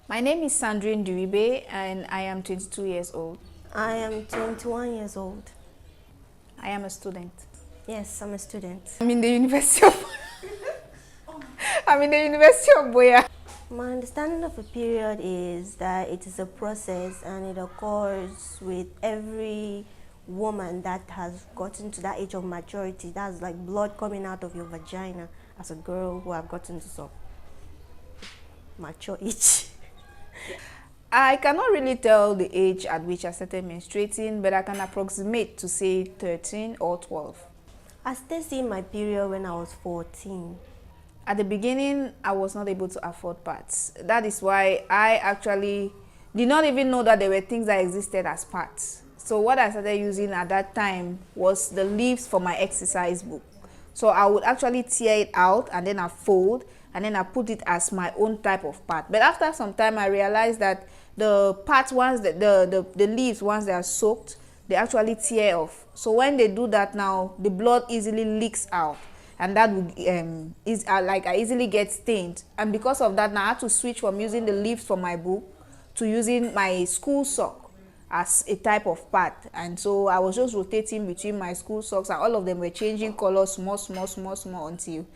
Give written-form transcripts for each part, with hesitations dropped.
My name is Sandrine Duribe and I am 22 years old. I am 21 years old. I am a student. Yes, I'm a student. I'm in the University of I'm in the University of Boya. My understanding of a period is that it is a process and it occurs with every woman that has gotten to that age of maturity. That's like blood coming out of your vagina as a girl who have gotten to some mature age. I cannot really tell the age at which I started menstruating, but I can approximate to say 13 or 12. I started seeing my period when I was 14. At the beginning, I was not able to afford pads. That is why I actually did not even know that there were things that existed as pads. So what I started using at that time was the leaves for my exercise book. So I would actually tear it out and then I fold and then I put it as my own type of pad. But after some time, I realized that the parts, once the leaves, once they are soaked, they actually tear off. So when they do that now, the blood easily leaks out. And that would I easily get stained, and because of that now I had to switch from using the leaves for my book to using my school sock as a type of pad. And so I was just rotating between my school socks and all of them were changing colors small until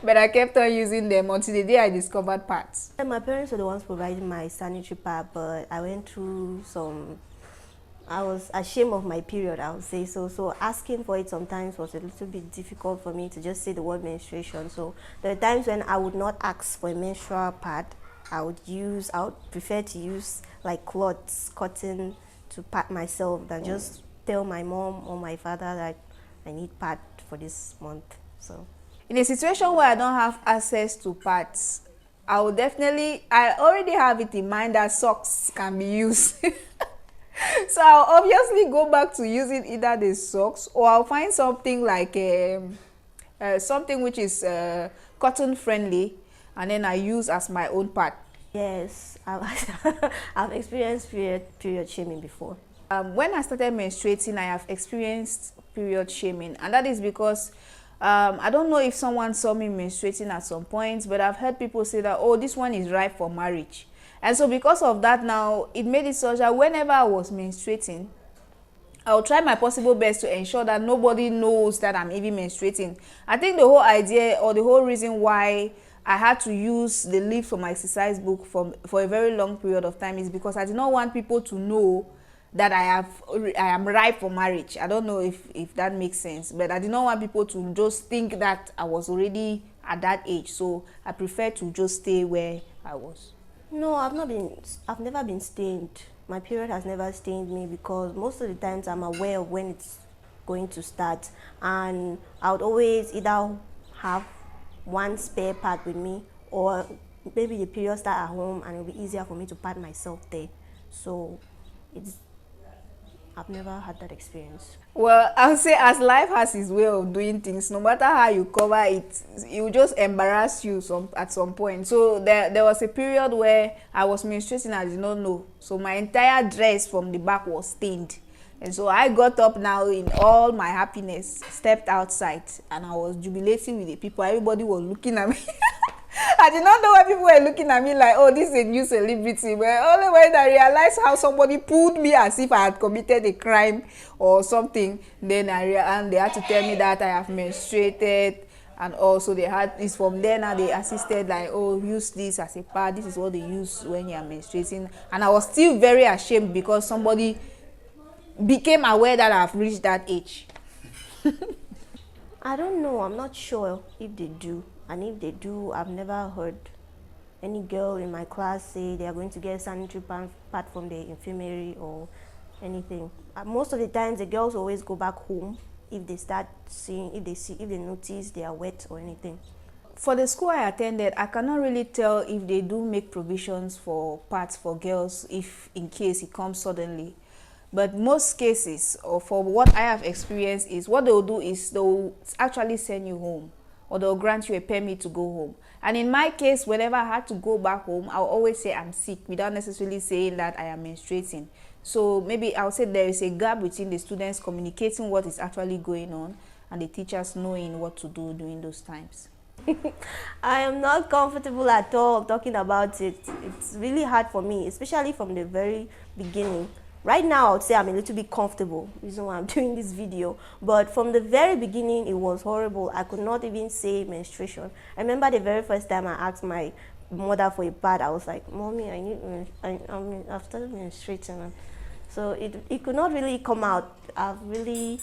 but I kept on using them until the day I discovered pads. My parents were the ones providing my sanitary pad, but I went through I was ashamed of my period, I would say so. So asking for it sometimes was a little bit difficult for me to just say the word menstruation. So there are times when I would not ask for a menstrual pad. I would prefer to use like cloths, cotton to pad myself than just tell my mom or my father that I need pad for this month. So in a situation where I don't have access to pads, I already have it in mind that socks can be used. So I'll obviously go back to using either the socks or I'll find something like something which is cotton friendly and then I use as my own pad. Yes, I've experienced period shaming before. When I started menstruating, I have experienced period shaming, and that is because I don't know if someone saw me menstruating at some point, but I've heard people say that, oh, this one is ripe for marriage. And so because of that now, it made it such that whenever I was menstruating, I'll try my possible best to ensure that nobody knows that I'm even menstruating. I think the whole idea or the whole reason why I had to use the leaf for my exercise book for a very long period of time is because I did not want people to know that I am ripe for marriage. I don't know if that makes sense, but I did not want people to just think that I was already at that age. So I prefer to just stay where I was. No, I've never been stained. My period has never stained me because most of the times I'm aware of when it's going to start, and I would always either have one spare pad with me or maybe the period start at home and it'll be easier for me to pad myself there. So I've never had that experience. Well, I'll say as life has its way of doing things, no matter how you cover it, it will just embarrass you at some point. So there was a period where I was menstruating, I did not know. So my entire dress from the back was stained. And so I got up now in all my happiness, stepped outside, and I was jubilating with the people. Everybody was looking at me. I did not know why people were looking at me like, oh, this is a new celebrity. But only when I realized how somebody pulled me as if I had committed a crime or something, then and they had to tell me that I have menstruated. And also it's from there now they assisted like, oh, use this as a pad. This is what they use when you are menstruating. And I was still very ashamed because somebody became aware that I've reached that age. I don't know. I'm not sure if they do. And if they do, I've never heard any girl in my class say they are going to get a sanitary pad from the infirmary or anything. Most of the times, the girls always go back home if they start seeing, if they notice they are wet or anything. For the school I attended, I cannot really tell if they do make provisions for pads for girls if in case it comes suddenly. But most cases, or for what I have experienced, is what they'll do is they'll actually send you home or they'll grant you a permit to go home. And in my case, whenever I had to go back home, I'll always say I'm sick without necessarily saying that I am menstruating. So maybe I'll say there is a gap between the students communicating what is actually going on and the teachers knowing what to do during those times. I am not comfortable at all talking about it. It's really hard for me, especially from the very beginning. Right now, I would say I'm a little bit comfortable, reason why I'm doing this video. But from the very beginning, it was horrible. I could not even say menstruation. I remember the very first time I asked my mother for a pad, I was like, Mommy, I've started menstruating. So it could not really come out. I've really...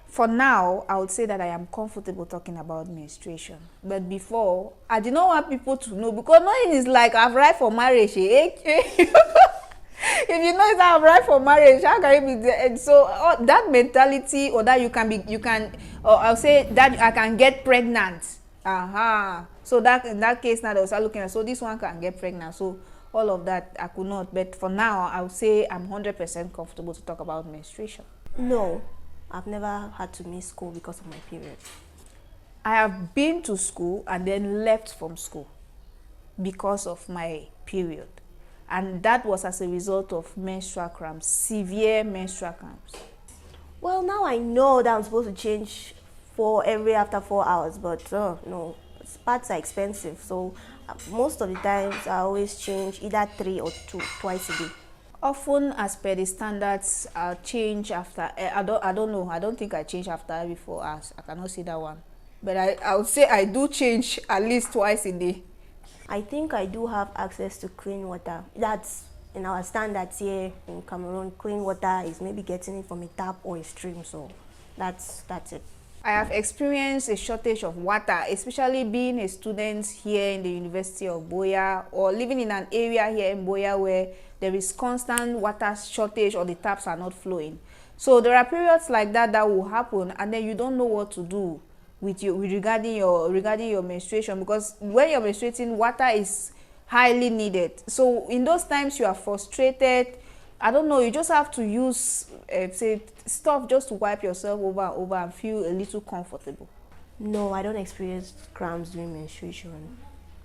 For now, I would say that I am comfortable talking about menstruation. But before, I did not want people to know, because knowing is like I've arrived for marriage. If you know it's I've arrived for marriage, how can you be there? And so that mentality, or that or I'll say that I can get pregnant. So that in that case now they will start looking at, so this one can get pregnant. So all of that I could not. But for now, I would say I'm 100% comfortable to talk about menstruation. No, I've never had to miss school because of my period. I have been to school and then left from school because of my period. And that was as a result of menstrual cramps, severe menstrual cramps. Well, now I know that I'm supposed to change after 4 hours, but no, pads are expensive. So most of the times I always change either 3 or 2 twice a day. Often, as per the standards, I'll change after. I don't know. I don't think I change after every 4 hours. I cannot see that one. But I would say I do change at least twice a day. I think I do have access to clean water. That's in our standards here in Cameroon. Clean water is maybe getting it from a tap or a stream. So that's it. I have experienced a shortage of water, especially being a student here in the University of Boya, or living in an area here in Boya where there is constant water shortage or the taps are not flowing. So there are periods like that that will happen, and then you don't know what to do regarding your menstruation, because when you're menstruating, water is highly needed. So in those times you are frustrated. I don't know, you just have to use say stuff just to wipe yourself over and over and feel a little comfortable. No, I don't experience cramps during menstruation,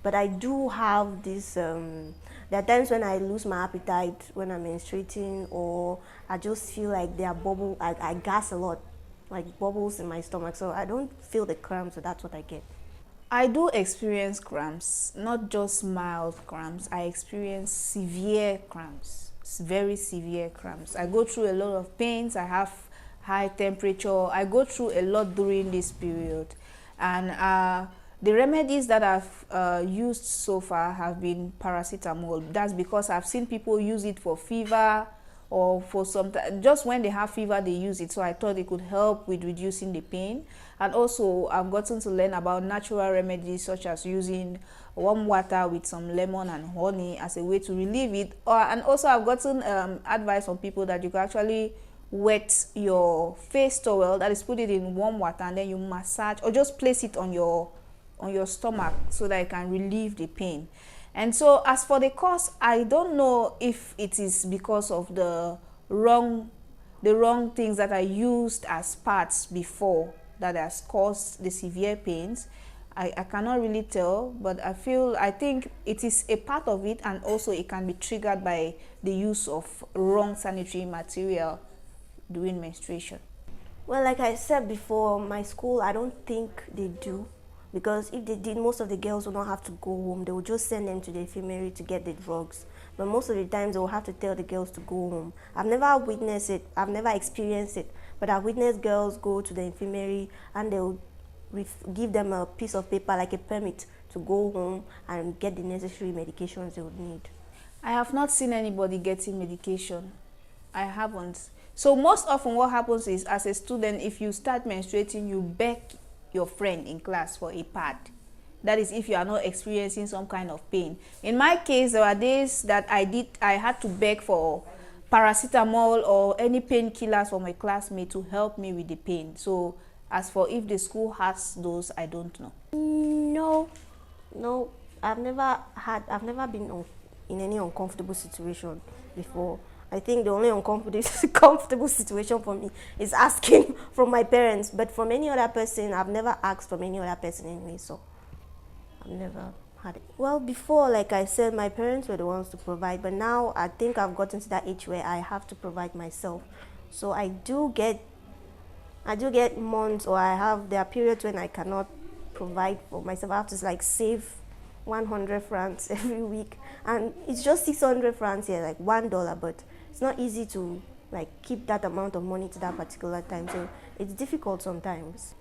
but I do have this there are times when I lose my appetite when I'm menstruating, or I just feel like there are bubbles. I gas a lot, like bubbles in my stomach, so I don't feel the cramps, so that's what I get. I do experience cramps, not just mild cramps. I experience severe cramps, very severe cramps. I go through a lot of pains. I have high temperature. I go through a lot during this period, and the remedies that I've used so far have been paracetamol. That's because I've seen people use it for fever, or for just when they have fever they use it, so I thought it could help with reducing the pain. And also I've gotten to learn about natural remedies, such as using warm water with some lemon and honey as a way to relieve it. And also I've gotten advice from people that you can actually wet your face towel, that is, put it in warm water, and then you massage or just place it on your stomach so that it can relieve the pain. And so as for the cause, I don't know if it is because of the wrong things that I used as pads before that has caused the severe pains. I cannot really tell, but I think it is a part of it, and also it can be triggered by the use of wrong sanitary material during menstruation. Well, like I said before, my school, I don't think they do. Because if they did, most of the girls will not have to go home. They will just send them to the infirmary to get the drugs. But most of the times they will have to tell the girls to go home. I've never witnessed it. I've never experienced it. But I've witnessed girls go to the infirmary and they will give them a piece of paper, like a permit, to go home and get the necessary medications they would need. I have not seen anybody getting medication. I haven't. So most often what happens is, as a student, if you start menstruating, you beg your friend in class for a pad. That is, if you are not experiencing some kind of pain. In my case, there were days that I had to beg for paracetamol or any painkillers for my classmate to help me with the pain. So as for if the school has those, I don't know. No, I've never been in any uncomfortable situation before. I think the only uncomfortable situation for me is asking from my parents. But from any other person, I've never asked from any other person anyway, so I've never had it. Well, before, like I said, my parents were the ones to provide, but now I think I've gotten to that age where I have to provide myself. So I do get I do get months, or there are periods when I cannot provide for myself. I have to like save 100 francs every week, and it's just 600 francs here, like $1, but it's not easy to like keep that amount of money to that particular time, so it's difficult sometimes.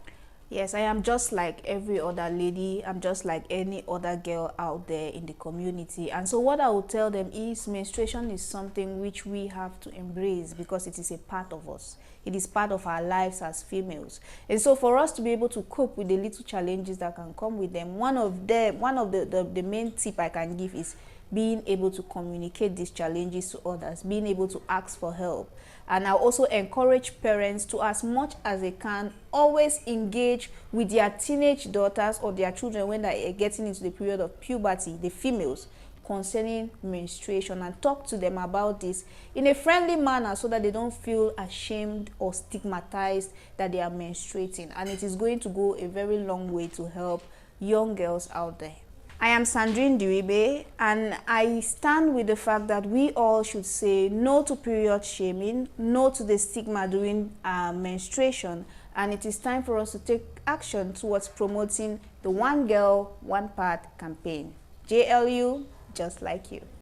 Yes, I am just like every other lady. I'm just like any other girl out there in the community. And so what I will tell them is menstruation is something which we have to embrace because it is a part of us. It is part of our lives as females. And so for us to be able to cope with the little challenges that can come with them, one of the main tip I can give is being able to communicate these challenges to others, being able to ask for help. And I also encourage parents to, as much as they can, always engage with their teenage daughters or their children when they are getting into the period of puberty, the females, concerning menstruation, and talk to them about this in a friendly manner so that they don't feel ashamed or stigmatized that they are menstruating. And it is going to go a very long way to help young girls out there. I am Sandrine Diribe, and I stand with the fact that we all should say no to period shaming, no to the stigma during menstruation, and it is time for us to take action towards promoting the One Girl, One Part campaign. JLU, just like you.